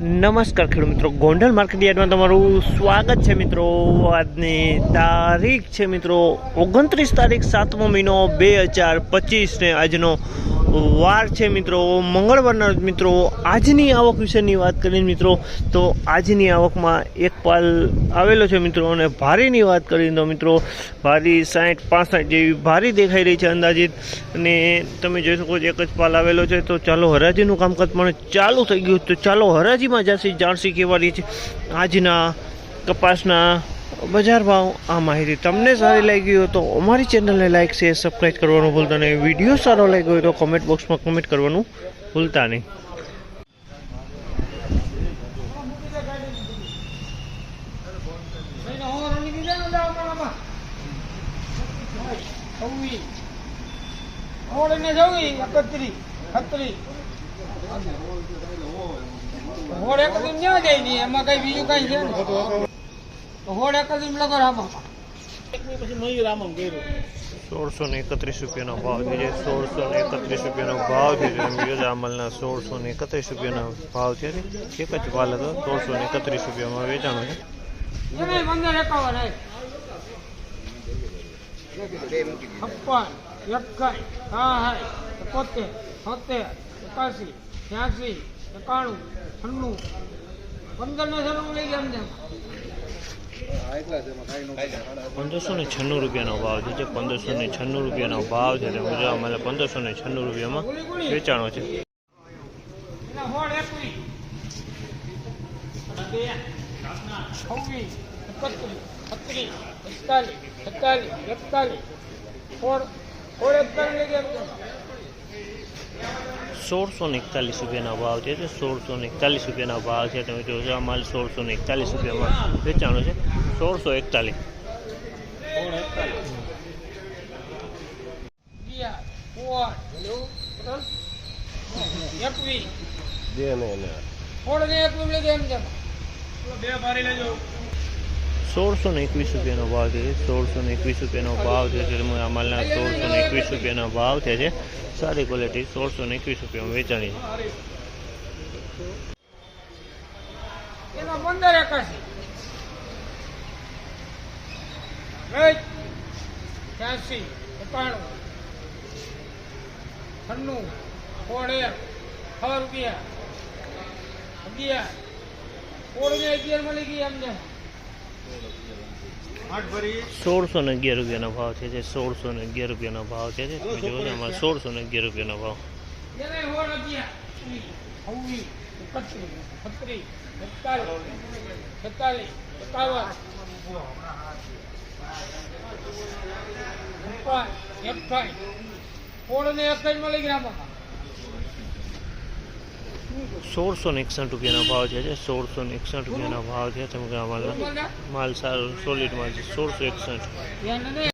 નમસ્કાર ખેડૂત મિત્રો, ગોંડલ માર્કેટ યાર્ડમાં તમારું સ્વાગત છે મિત્રો। આજની તારીખ છે મિત્રો 29 તારીખ 7મો મહિનો 2025 ને આજનો વાર છે મિત્રો મંગળવારના મિત્રો। આજની આવક વિશેની વાત કરીએ મિત્રો તો આજની આવકમાં એક પાલ આવેલો છે મિત્રો, અને ભારીની વાત કરીએ તો મિત્રો ભારી 60-65 જેવી ભારી દેખાઈ રહી છે અંદાજિત, અને તમે જોઈ શકો છો એક જ પાલ આવેલો છે। તો ચાલો હરાજીનું કામકાજ પણ ચાલુ થઈ ગયું, તો ચાલો હરાજીમાં જાણસી કેવા રહી છે આજના કપાસના બજાર ભાવ। આ માહિતી તમને સારી લાગી હોય તો અમારી ચેનલને લાઈક શેર સબસ્ક્રાઈબ કરવાનું ભૂલતા નહીં। વિડીયો સારો લાગ્યો હોય તો કમેન્ટ બોક્સમાં કમેન્ટ કરવાનું ભૂલતા નહીં। એમાં કઈ બીજું કઈ છે હોડ એક જ લગો રામા પછી મયુર આમ કર્યું 1631 રૂપિયાનો ભાવ છે। 1631 રૂપિયાનો ભાવ છે અમલના 1631 રૂપિયાનો ભાવ છે। એક જ પાલ હતો 1631 રૂપિયામાં વેચાણો છે। 1596 રૂપિયાનો ભાવ છે। 1596 રૂપિયાનો ભાવ છે, અમારે 1596 રૂપિયામાં વેચાણો છે। ₹1641 રૂપિયાનો ભાવ છે। 1641 રૂપિયાનો ભાવ છે, તમે જોશો અમારે 1641 રૂપિયામાં વેચાણો છે। 1641 રૂપિયાનો ભાવ છે। 1621 રૂપિયાનો ભાવ છે, અમાલના 1621 રૂપિયાનો ભાવ છે। સારી ક્વોલિટી 1621 રૂપિયામાં વેચાણી છે। ₹1611 રૂપિયાનો ભાવ છે। 1611 રૂપિયાનો ભાવ છે, તમે જોવો ને અમારે 1611 રૂપિયાનો ભાવ। ₹1661 રૂપિયાનો ભાવ છે। 1661 રૂપિયાનો ભાવ છે, તમે અમારા માલ સારો સોલિડ માલ છે। 1661